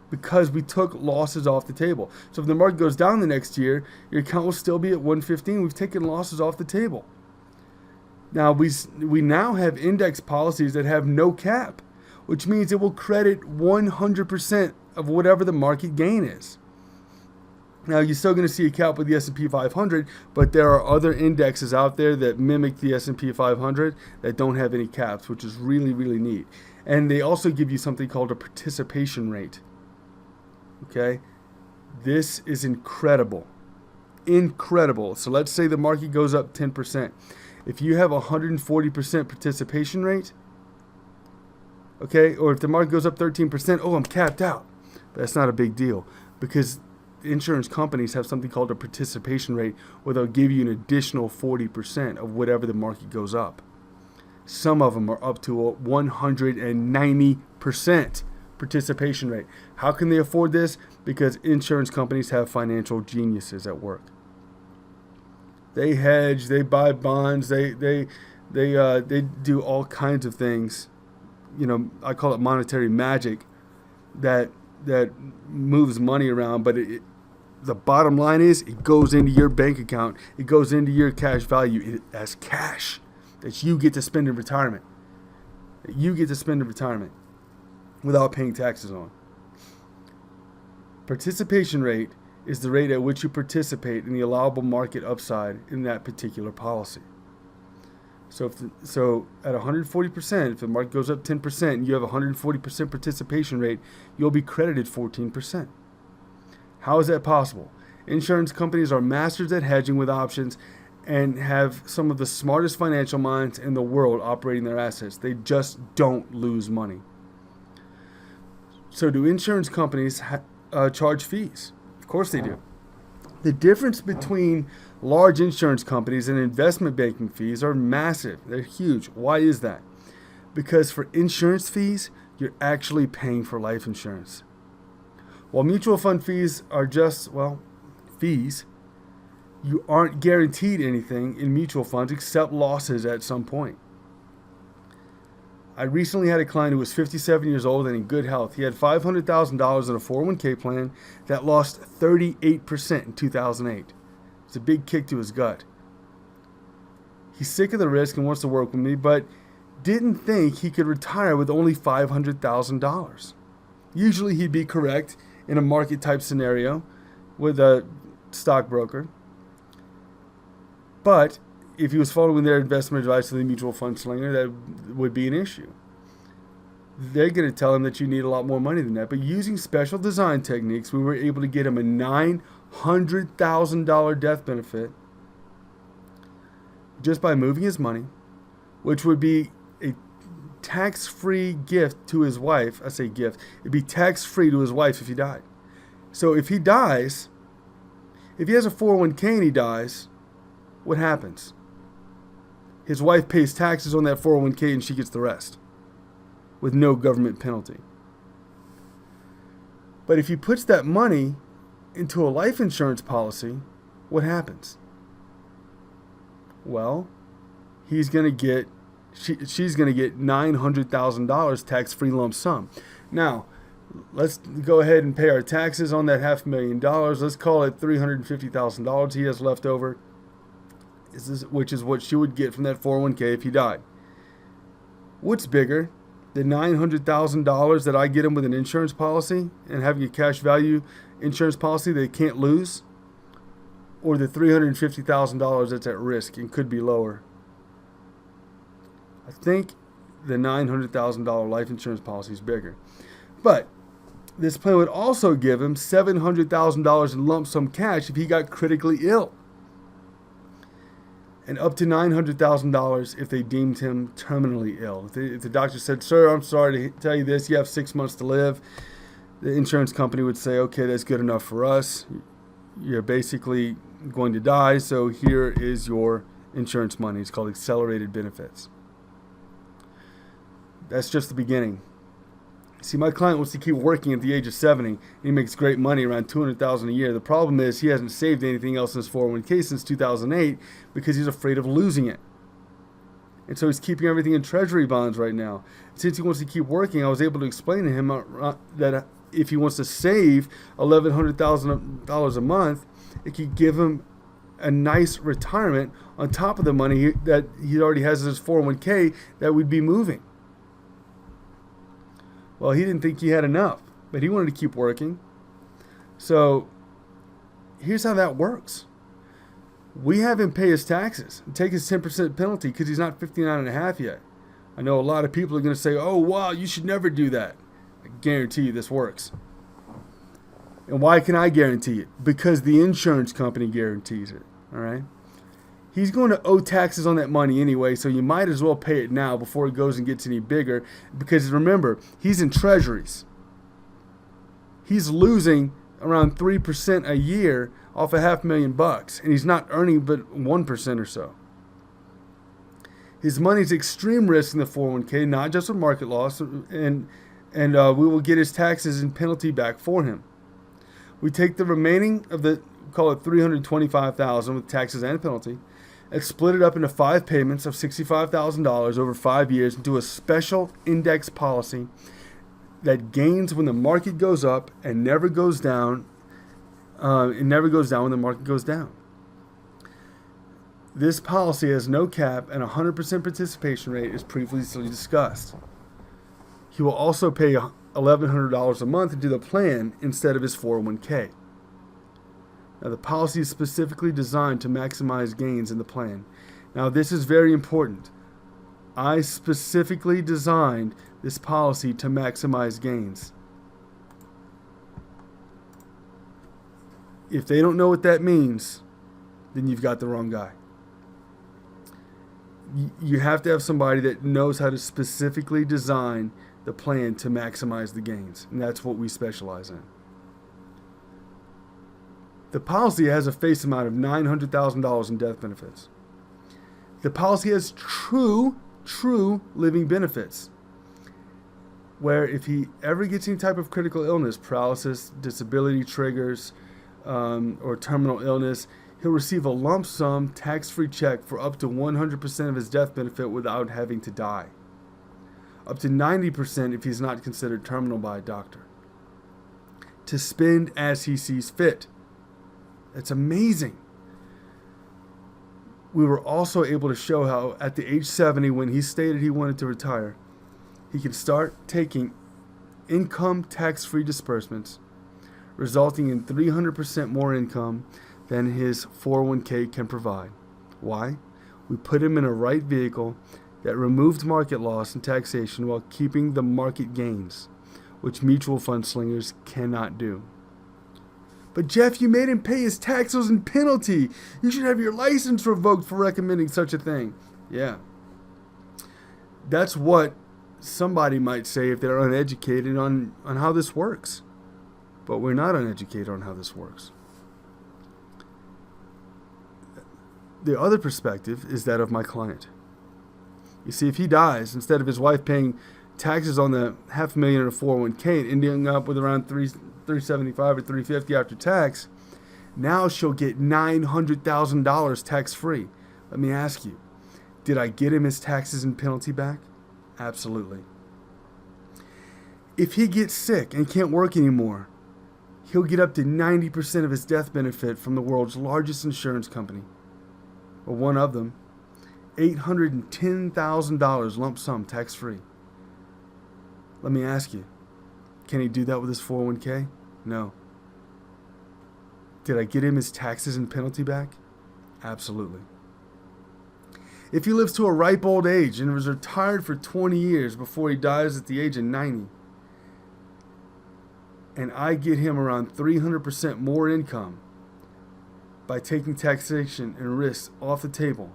because we took losses off the table. So if the market goes down the next year, your account will still be at 115. We've taken losses off the table. Now, we now have index policies that have no cap, which means it will credit 100% of whatever the market gain is. Now, you're still going to see a cap with the S&P 500, but there are other indexes out there that mimic the S&P 500 that don't have any caps, which is really, really neat. And they also give you something called a participation rate. Okay? This is incredible. Incredible. So let's say the market goes up 10%. If you have a 140% participation rate, okay, or if the market goes up 13%, oh, I'm capped out. That's not a big deal because insurance companies have something called a participation rate where they'll give you an additional 40% of whatever the market goes up. Some of them are up to a 190% participation rate. How can they afford this? Because insurance companies have financial geniuses at work. They hedge, they buy bonds, they do all kinds of things. You know, I call it monetary magic that moves money around, but the bottom line is it goes into your bank account. It goes into your cash value as cash that you get to spend in retirement. That you get to spend in retirement without paying taxes on. Participation rate is the rate at which you participate in the allowable market upside in that particular policy. So at 140%, if the market goes up 10% and you have a 140% participation rate, you'll be credited 14%. How is that possible? Insurance companies are masters at hedging with options and have some of the smartest financial minds in the world operating their assets. They just don't lose money. So do insurance companies charge fees? Of course they do. The difference between large insurance companies and investment banking fees are massive. They're huge. Why is that? Because for insurance fees, you're actually paying for life insurance. While mutual fund fees are just, well, fees, you aren't guaranteed anything in mutual funds except losses at some point. I recently had a client who was 57 years old and in good health. He had $500,000 in a 401k plan that lost 38% in 2008. It's a big kick to his gut. He's sick of the risk and wants to work with me, but didn't think he could retire with only $500,000. Usually he'd be correct in a market type scenario with a stockbroker. But if he was following their investment advice to the mutual fund slinger, that would be an issue. They're going to tell him that you need a lot more money than that. But using special design techniques, we were able to get him a $900,000 death benefit just by moving his money, which would be a tax-free gift to his wife. I say gift. It'd be tax-free to his wife if he died. So if he dies, if he has a 401k and he dies, what happens? His wife pays taxes on that 401k and she gets the rest with no government penalty. But if he puts that money into a life insurance policy, what happens? Well, she's going to get $900,000 tax-free lump sum. Now, let's go ahead and pay our taxes on that $500,000. Let's call it $350,000 he has left over, which is what she would get from that 401k if he died. What's bigger, the $900,000 that I get him with an insurance policy and having a cash value insurance policy they can't lose, or the $350,000 that's at risk and could be lower? I think the $900,000 life insurance policy is bigger. But this plan would also give him $700,000 in lump sum cash if he got critically ill, and up to $900,000 if they deemed him terminally ill. If the doctor said, "Sir, I'm sorry to tell you this, you have 6 months to live," the insurance company would say, "Okay, that's good enough for us. you're basically going to die, so here is your insurance money. It's called accelerated benefits. That's just the beginning. See, my client wants to keep working at the age of 70. He makes great money, around $200,000 a year. The problem is he hasn't saved anything else in his 401k since 2008 because he's afraid of losing it. And so he's keeping everything in treasury bonds right now. Since he wants to keep working, I was able to explain to him that if he wants to save $1,100,000 a month, it could give him a nice retirement on top of the money that he already has in his 401k that would be moving. Well, he didn't think he had enough, but he wanted to keep working. So here's how that works. We have him pay his taxes and take his 10% penalty because he's not 59 and a half yet. I know a lot of people are going to say, oh, wow, you should never do that. I guarantee you this works. And why can I guarantee it? Because the insurance company guarantees it. All right. He's going to owe taxes on that money anyway, so you might as well pay it now before it goes and gets any bigger. Because remember, he's in treasuries. He's losing around 3% a year off $500,000, and he's not earning but 1% or so. His money's extreme risk in the 401k, not just with market loss, and we will get his taxes and penalty back for him. We take the remaining of the, call it $325,000 with taxes and penalty, and split it up into 5 payments of $65,000 over 5 years into a special index policy that gains when the market goes up and never goes down. It never goes down when the market goes down. This policy has no cap and 100% participation rate, as previously discussed. He will also pay $1,100 a month into the plan instead of his 401k. Now, the policy is specifically designed to maximize gains in the plan. Now, this is very important. I specifically designed this policy to maximize gains. If they don't know what that means, then you've got the wrong guy. You have to have somebody that knows how to specifically design the plan to maximize the gains, and that's what we specialize in. The policy has a face amount of $900,000 in death benefits. The policy has true living benefits, where if he ever gets any type of critical illness, paralysis, disability triggers, or terminal illness, he'll receive a lump sum tax-free check for up to 100% of his death benefit without having to die. Up to 90% if he's not considered terminal by a doctor. To spend as he sees fit. It's amazing. We were also able to show how at the age 70, when he stated he wanted to retire, he could start taking income tax-free disbursements, resulting in 300% more income than his 401k can provide. Why? We put him in a right vehicle that removed market loss and taxation while keeping the market gains, which mutual fund slingers cannot do. But Jeff, you made him pay his taxes and penalty. You should have your license revoked for recommending such a thing. Yeah. That's what somebody might say if they're uneducated on how this works. But we're not uneducated on how this works. The other perspective is that of my client. You see, if he dies, instead of his wife paying taxes on the $500,000 in a 401k and ending up with around $375 or $350 after tax, now she'll get $900,000 tax-free. Let me ask you, did I get him his taxes and penalty back? Absolutely. If he gets sick and can't work anymore, he'll get up to 90% of his death benefit from the world's largest insurance company, or one of them, $810,000 lump sum tax-free. Let me ask you, can he do that with his 401k? No. Did I get him his taxes and penalty back? Absolutely. If he lives to a ripe old age and was retired for 20 years before he dies at the age of 90, and I get him around 300% more income by taking taxation and risks off the table,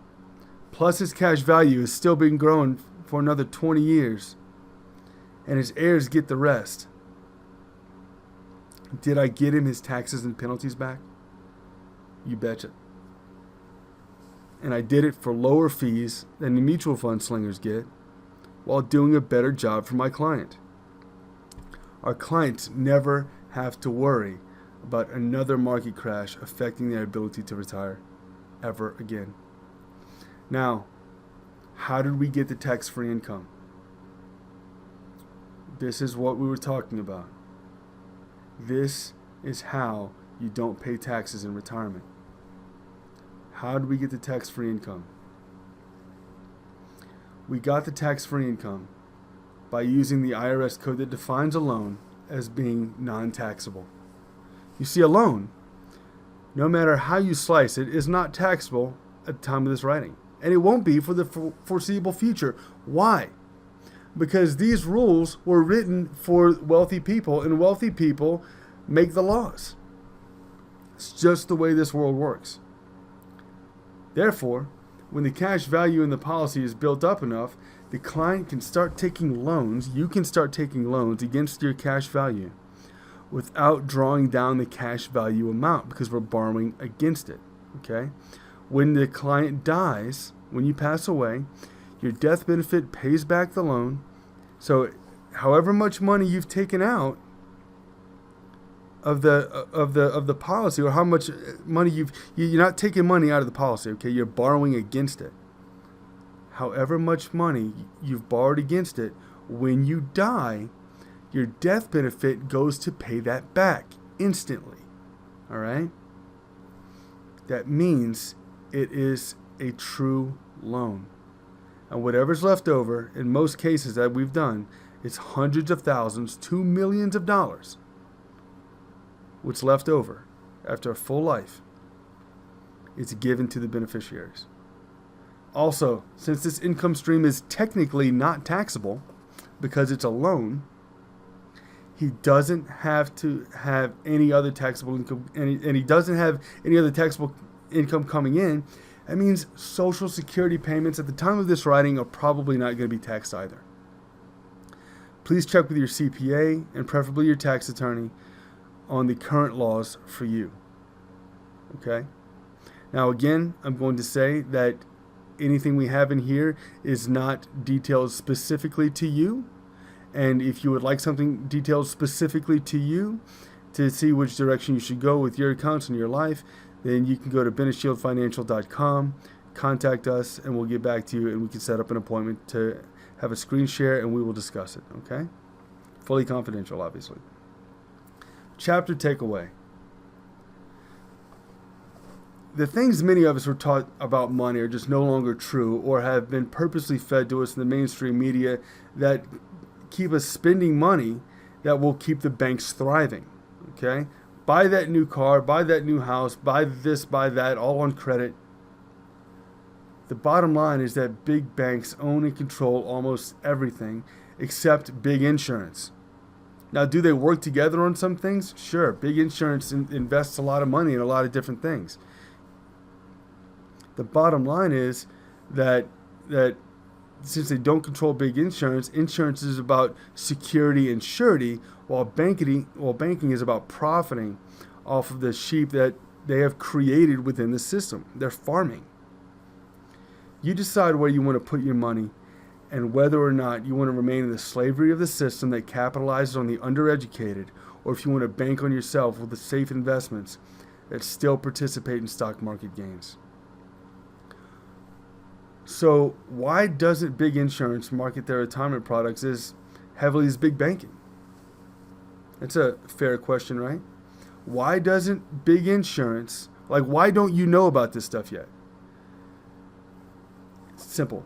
plus his cash value is still being grown for another 20 years, and his heirs get the rest, did I get him his taxes and penalties back? You betcha. And I did it for lower fees than the mutual fund slingers get, while doing a better job for my client. Our clients never have to worry about another market crash affecting their ability to retire ever again. Now, how did we get the tax-free income? This is what we were talking about. This is how you don't pay taxes in retirement. How did we get the tax-free income? We got the tax-free income by using the IRS code that defines a loan as being non-taxable. You see, a loan, no matter how you slice it, is not taxable at the time of this writing. And it won't be for the foreseeable future. Why? Because these rules were written for wealthy people, and wealthy people make the laws. It's just the way this world works. Therefore, when the cash value in the policy is built up enough, the client can start taking loans, you can start taking loans against your cash value without drawing down the cash value amount, because we're borrowing against it. Okay? When the client dies, when you pass away, your death benefit pays back the loan. So however much money you've taken out of the policy, or how much money you're not taking money out of the policy, okay? You're borrowing against it. However much money you've borrowed against it, when you die, your death benefit goes to pay that back instantly. All right? That means it is a true loan. And whatever's left over, in most cases that we've done, it's hundreds of thousands to millions of dollars. What's left over after a full life, it's given to the beneficiaries. Also, since this income stream is technically not taxable because it's a loan, he doesn't have to have any other taxable income, and he doesn't have any other taxable income coming in. That means Social Security payments at the time of this writing are probably not going to be taxed either. Please check with your CPA and preferably your tax attorney on the current laws for you. Okay? Now again, I'm going to say that anything we have in here is not detailed specifically to you. And if you would like something detailed specifically to you to see which direction you should go with your accounts and your life, then you can go to BeneShieldFinancial.com, contact us, and we'll get back to you, and we can set up an appointment to have a screen share, and we will discuss it, okay? Fully confidential, obviously. Chapter takeaway. The things many of us were taught about money are just no longer true, or have been purposely fed to us in the mainstream media that keep us spending money that will keep the banks thriving, okay? Buy that new car, buy that new house, buy this, buy that, all on credit. The bottom line is that big banks own and control almost everything except big insurance. Now, do they work together on some things? Sure. Big insurance invests a lot of money in a lot of different things. The bottom line is that since they don't control big insurance, insurance is about security and surety, while banking is about profiting off of the sheep that they have created within the system. They're farming. You decide where you want to put your money and whether or not you want to remain in the slavery of the system that capitalizes on the undereducated, or if you want to bank on yourself with the safe investments that still participate in stock market gains. So why doesn't big insurance market their retirement products as heavily as big banking? That's a fair question, right? Why doesn't big insurance, why don't you know about this stuff yet? Simple.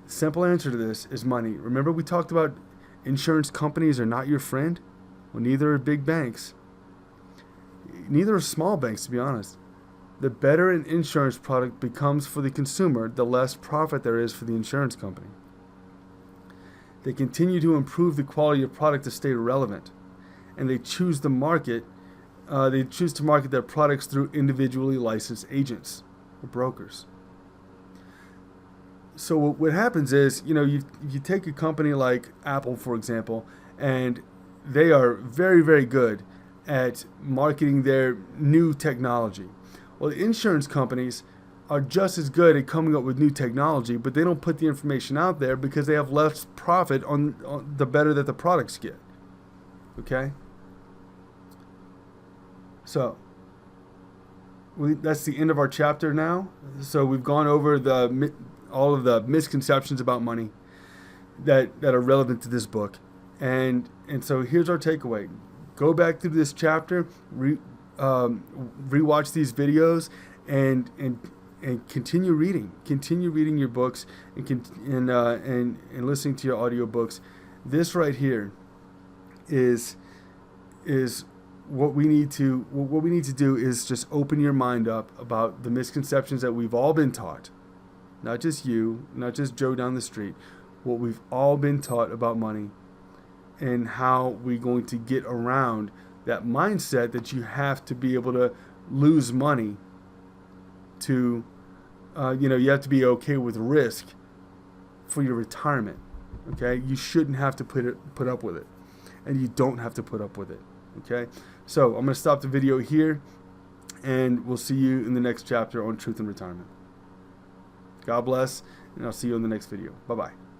Simple answer to this is money. Remember we talked about insurance companies are not your friend? Well, neither are big banks. Neither are small banks, to be honest. The better an insurance product becomes for the consumer, the less profit there is for the insurance company. They continue to improve the quality of product to stay relevant, and they choose to market their products through individually licensed agents or brokers. So what happens is, you take a company like Apple, for example, and they are very, very good at marketing their new technology. Well, the insurance companies are just as good at coming up with new technology, but they don't put the information out there because they have less profit on the better that the products get. Okay? So, that's the end of our chapter now. So we've gone over all of the misconceptions about money that are relevant to this book. And so here's our takeaway. Go back through this chapter, rewatch these videos, and continue reading. Continue reading your books and listening to your audiobooks. This right here is what we need to do is just open your mind up about the misconceptions that we've all been taught. Not just you, not just Joe down the street. What we've all been taught about money, and how we're going to get around that mindset that you have to be able to lose money to, you have to be okay with risk for your retirement. Okay, you shouldn't have to put up with it, and you don't have to put up with it. Okay, so I'm going to stop the video here, and we'll see you in the next chapter on Truth in Retirement. God bless, and I'll see you in the next video. Bye-bye.